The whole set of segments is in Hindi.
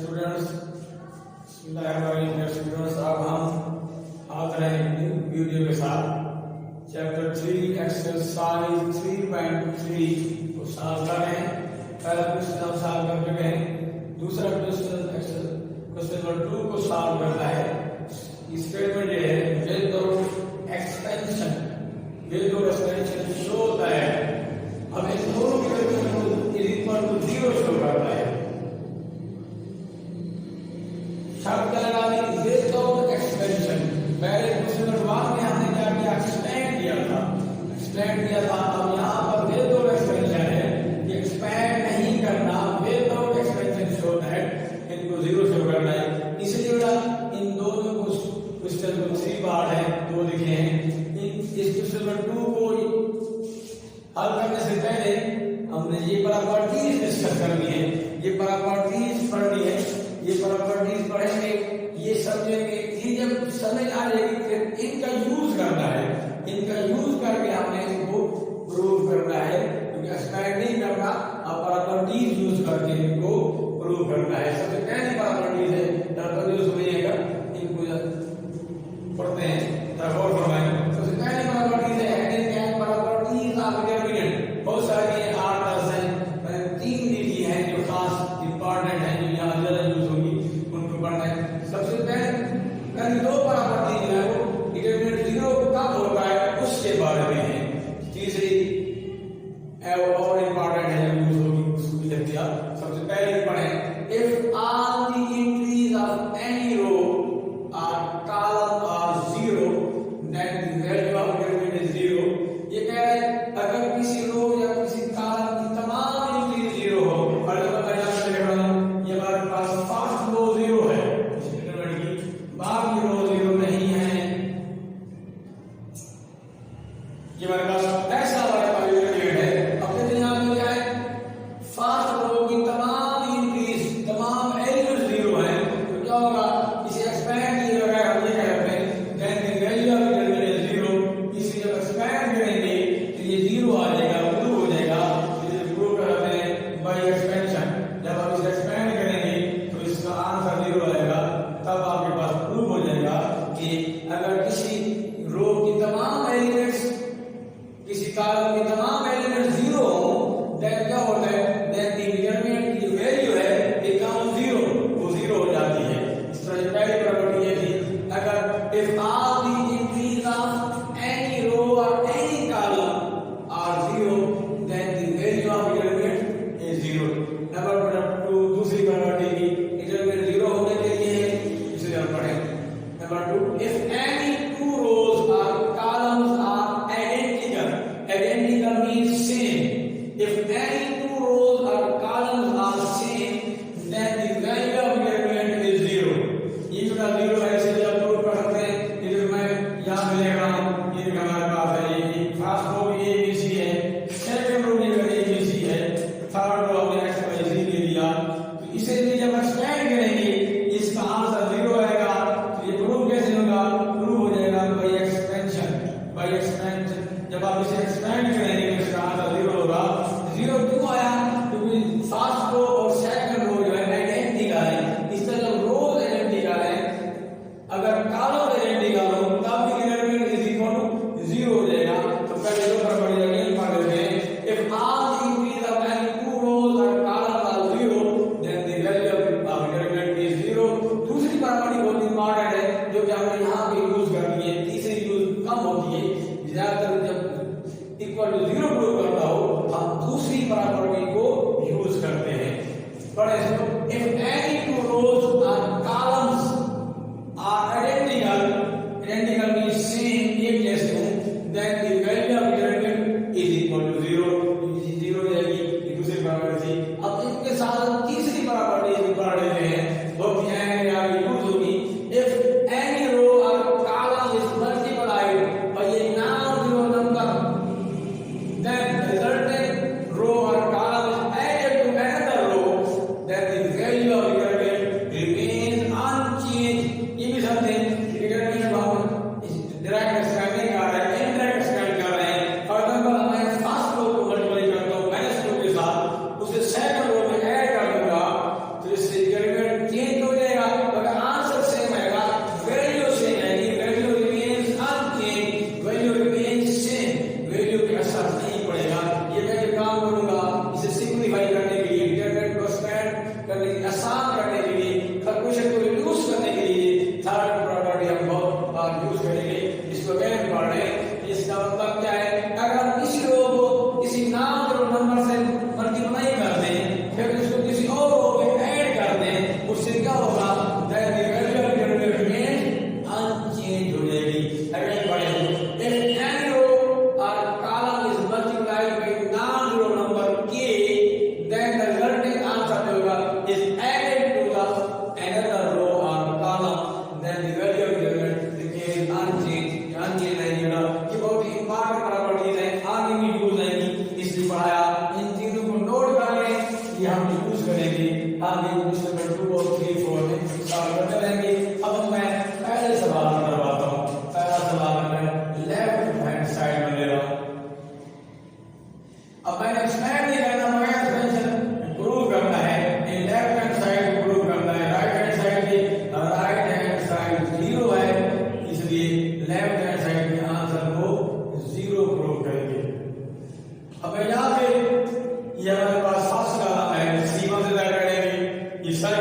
स्टूडेंट्स, अब हम हाथ रहेंगे वीडियो के साथ चैप्टर 3 एक्सरसाइज 3.3 को सॉल्व कर रहे हैं। पहला क्वेश्चन हम सॉल्व कर चुके हैं। दूसरा क्वेश्चन नंबर 2 को सॉल्व करना है। स्टेटमेंट ये है विद एक्सपेंशन शो होता है, हमें दोनों के इक्वल टू 0 शो करता है। शब्द लगाने विदाउट एक्सपेंशन। पहले क्वेश्चन नंबर 1 में हमने क्या किया, एक्सपेंड किया था। अब यहाँ पर विदाउट एक्सपेंशन है कि एक्सपेंड नहीं करना, विदाउट एक्सपेंशन शो दैट इनको 0 शो करना है। इसलिए इन दोनों को क्वेश्चन को 3 पार्ट है, 2 लिखे हैं। इस क्वेश्चन नंबर 2 को हल करने से पहले हमने ये प्रॉपर्टीज डिस्कस करनी है, ये प्रॉपर्टीज पढ़नी है। ये प्रॉपर्टीज पढ़ेंगे, ये समझेंगे, ये जब समझ आ जाएगी फिर इनका यूज करना है। इनका यूज करके हमने इनको प्रूव करना है, क्योंकि एक्सपेंड नहीं करना, अब प्रॉपर्टीज यूज करके इनको प्रूव करना है। सबसे पहली प्रॉपर्टीज है, प्रॉपर्टीज सुनिएगा, इनको पढ़ते हैं, गौर फरमाएं। सबसे पहली प्रॉपर्टीज है heading and properties of determinant. बहुत सारी 8-10 हैं, 3 लिखी हैं जो खास इंपॉर्टेंट है, जो यहाँ ज्यादा यूज होगी, उनको पढ़ना है। सबसे पहले 2 प्रॉपर्टी जो है वो डिटरमिनेंट 0 कब होता है उसके बारे में है। तीसरी और इंपॉर्टेंट है जो यूज होगी, उसको भी लिख दिया। सबसे पहले पढ़ें, if all the entries of any row or column are 0 then the value of determinant is 0। ये कह रहा है अगर किसी रो या किसी कॉलम की तमाम एंट्री 0 हो, और ये हमारे पास फर्स्ट रो 0 है, बाकी रो 0 नहीं है, ये हमारे पास ऐसा वाला डिटरमिनेंट है। अब देखिए यहाँ पे क्या है, फर्स्ट रो की तमाम एंट्रीज, तमाम एलिमेंट्स 0 है, तो क्या होगा, इसे एक्सपेंड किए बगैर हम ये कहते हैं then the value of determinant is 0। इसे जब एक्सपेंड करेंगे तो ये 0 आ जाएगा, प्रूव हो जाएगा। इसे प्रूव करते हैं बाय एक्सपेंशन। जब आप इसे एक्सपेंड करेंगे तो इसका आंसर 0 आएगा, तब आपके पास प्रूव हो जाएगा कि अगर किसी रो की तमाम एलिमेंट्स, किसी कॉलम के तमाम एलिमेंट्स 0 हो, देन क्या होता है, देन द डिटरमिनेंट की वैल्यू है बिकम 0, वो 0 हो जाती है। इस तरह पहली प्रॉपर्टी ये थी, अगर if all the entries of any row or any column are 0 then the value of determinant is 0। Number 2, दूसरी प्रॉपर्टी की डिटरमिनेंट 0 होने के लिए इसे हम पढ़ें। Number 2, if any 2 rows or columns are identical means same। If any 2 rows or columns are same, then the value of determinant is 0। ये जो 0 है इसे जब प्रूव कर सकते हैं, ये जो मैं यहाँ पे लिख रहा हूँ, ये हमारे पास है, ये फर्स्ट रो भी ABC है, सेकंड रो भी ABC है, थर्ड रो हमने XYZ ले लिया, तो इसे भी जब एक्सपेंड करेंगे इसका आंसर 0 आएगा। तो ये प्रूव कैसे होगा, प्रूव हो जाएगा बाय एक्सपेंशन। बाय एक्सपेंशन जब आप इसे एक्सपेंड करेंगे तो इसका आंसर 0 होगा। 0 क्यों आया, क्योंकि फर्स्ट रो और सेकंड रो जो है आइडेंटिकल है। इस तरह जब रोज आइडेंटिकल है, अगर कॉलम आइडेंटिकल हो तब भी डिटरमिनेंट इज इक्वल टू 0 हो जाएगा। तो पहले दो प्रॉपर्टी अगेन पढ़ लेते हैं। If all the entries of any 2 rows और column are 0 then the value of determinant is 0। दूसरी प्रॉपर्टी बहुत इंपॉर्टेंट है जो कि हमने यहाँ पे यूज करनी है, तीसरी यूज कम होती है। ज्यादातर जब इक्वल टू 0 प्रूव करना हो हम दूसरी प्रॉपर्टी को यूज करते हैं। पढ़े इसको, इफ एनी 2 rows और columns are identical means same, एक जैसे हो, then the value of determinant is equal to 0। 0 जाएगी, ये दूसरी प्रॉपर्टी थी। अब इसके साथ तीसरी प्रॉपर्टी भी पढ़ लेते हैं, बहुत ध्यान में आगे यूज होगी। If any row or column is multiplied by a non-zero number, then the resultant row or column is added to another row, then the value of determinant remains unchanged। ये भी समझे, डिटरमिनेंट हम डायरेक्ट एक्सपेंड नहीं कर रहे हैं, इनडायरेक्ट एक्सपेंड कर रहे हैं। फॉर एग्जांपल मैं फर्स्ट रो को मल्टीप्लाई करता हूँ माइनस 2 के साथ, उसे सेकंड रो में ऐड कर दूंगा, तो इससे डिटरमिनेंट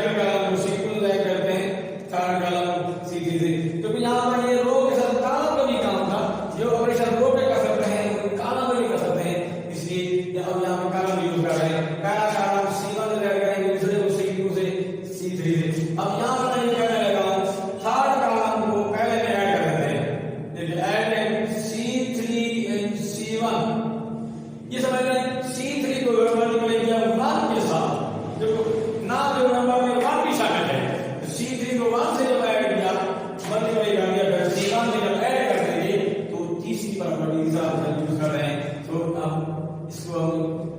सेकंड कॉलम को C2 से ऐड करते हैं, थर्ड कॉलम C3 से। तो यहाँ पर ये रो के साथ कॉलम का भी काम था, जो ऑपरेशन रो पे कर सकते हैं कॉलम में भी कर सकते हैं, इसलिए अब यहाँ पे कॉलम यूज कर रहे हैं। पहला कॉलम C1 से ऐड करेंगे, दूसरे को C2 से C3 से। अब यहाँ पर मैं कहने लगा हूँ थर्ड कॉलम को पहले में ऐड कर देते हैं, देखिए ऐड C3 एंड C1। ये समझ लें C3 को मल्टीप्लाई किया 1 के साथ, जो ना जो नंबर में 1 भी शामिल है, C3 को 1 से जब ऐड किया मल्टीप्लाई कर दिया, फिर C1 से जब ऐड कर देंगे तो तीसरी प्रॉपर्टी हिसाब से यूज कर रहे हैं। तो अब इसको हम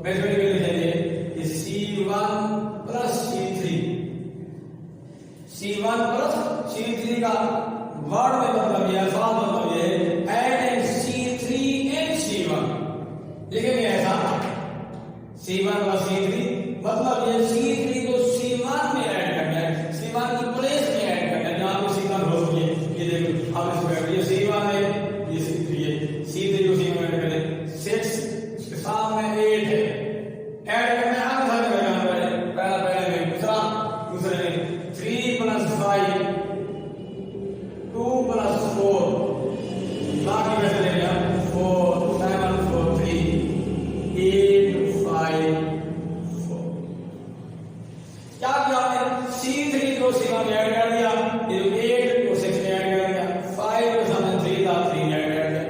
मैथमेटिकली लिखेंगे कि C1 प्लस C3 का वर्ड में मतलब ये अल्फाज मतलब ये ऐड C3 एंड C1 लिखेंगे ऐसा, C1 प्लस C3 मतलब ये C3 को C1 में ऐड करना है, C1 की प्लेस में ऐड करना है, जहां पे C1 हो गई है। ये देखो अब इसको ये C1 है, ये C3 है, C3 को C1 में ऐड करें, 6 उसके सामने 8 है, ऐड करना है आंसर का काम करें, पहले में दूसरे में 3 प्लस 5 2 प्लस 4 बाकी कैसे लेंगे हम 4 7 4 3 8 5 4। क्या किया हमने C3 को C1 में ऐड कर दिया, ये 8 को 6 में ऐड कर दिया, 5 के सामने 3 था 3 ऐड कर दिया,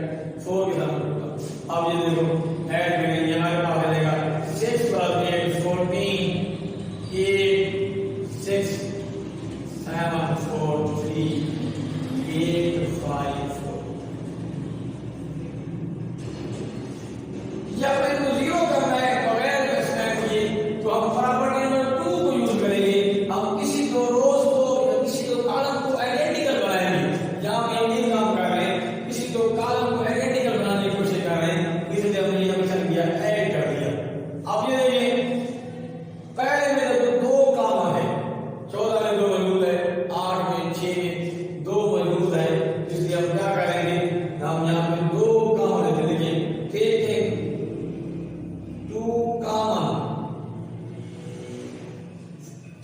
4 के सामने 2 था। अब ये देखो ऐड करेंगे, हमारे पास आएगा 6 प्लस 8 14 8 6 7 4 3 8 5 4। जब इनको जीरो करना है बगैर एक्सपेंड किए तो हम प्रॉपर्टी नंबर 2 को यूज करेंगे। हम किसी दो रोज को या किसी दो कॉलम को आइडेंटिकल बनाएंगे, जहां पे हम ये काम कर रहे हैं किसी दो कॉलम को आइडेंटिकल बनाने की कोशिश कर रहे हैं, इसलिए हमने ये ऑप्शन किया ऐड कर दिया। अब ये देखिए पहले में तो 2 कॉलम है, 14 में 2 मौजूद है, 8 में 6 में 2 मौजूद है, इसलिए हम क्या करेंगे हम यहाँ पे 2 कॉमन लेते हैं। देखिए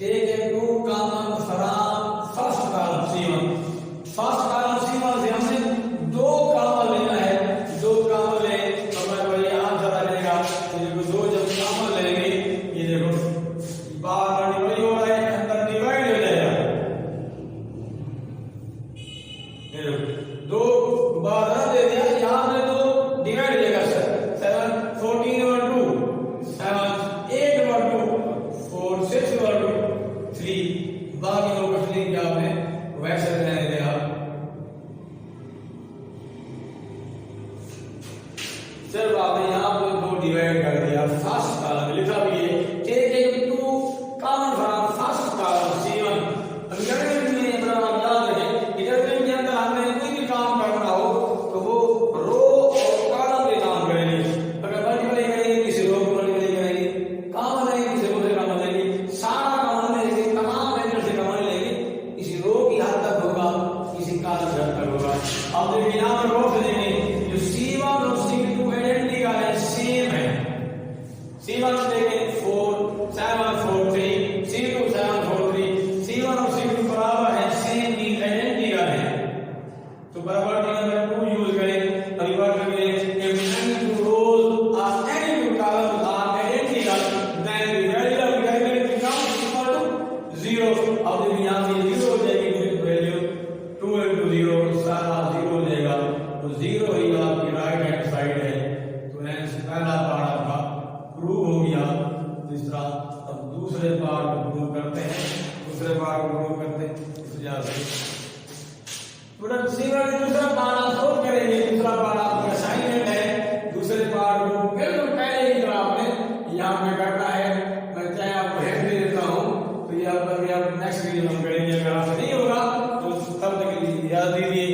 taking 2 common from first column C1, first column C1 से हमने 2 कॉमन लेना है, 2 कॉमन ले तो हमारे ये आंसर आ जाएगा। ये 2 जब कॉमन लेंगे ये देखो बाहर मल्टीप्लाई हो रहा है, अंदर डिवाइड हो जाएगा, ये देखो 2 बाहर दे दिया, यहां पे 2 डिवाइड हो जाएगा, 7 14 और 2 7 8 और 2 4 6 और 2 3 बाकी 2 कुछ नहीं किया आपने वैसे रहने दिया। सिर्फ आपने यहां पे 2 डिवाइड कर दिया, फर्स्ट कॉलम लिखा भी है taking 2 common from first column C1। अब इधर में अगर आप याद रखें इधर के अंदर हमने कोई भी काम करना हो तो वो रो और कॉलम पे काम करेंगे। अगर मल्टीप्लाई करेंगे किसी रो को मल्टीप्लाई करेंगे, कॉमन लेंगे किसी रो से कॉमन लेंगे, सारा कॉमन लेंगे, तमाम वेक्टर से कॉमन लेंगे, किसी रो की हद तक होगा किसी कॉलम की हद तक होगा। अब देखिए यहां पर रो से देखें जो C1 और C2 आइडेंटिकल है, सेम है। C1 देखें 4 7 4 3 C2 7 4 3 C1 और C2 बराबर है, सेम भी आइडेंटिकल है, तो प्रॉपर्टी नंबर 2 यूज करें। परिवर्तन करें if any two rows or any two columns are identical then the value of diagonal becomes equal to 0। अब देखिए यहां से 0 हो जाएगी, वैल्यू 2 into 0 सारा 0 हो जाएगा, तो 0 ही आपकी राइट हैंड साइड है। तो पहला पार्ट आपका प्रूव हो गया। दूसरा अब दूसरे पार्ट को प्रूव करते हैं, दूसरे पार्ट को प्रूव करते हैं इस वजह से स्टूडेंट C1 दूसरा पार्ट आप सोल्व करेंगे। दूसरा पार्ट आपका असाइनमेंट है, दूसरे पार्ट को बिल्कुल पहले ही जो आपने यहाँ पे करना है, मैं चाहे आपको हेल्प दे देता हूँ तो ये आप नेक्स्ट वीडियो में करेंगे। अगर आपसे नहीं होगा तो तब तक याद दीजिए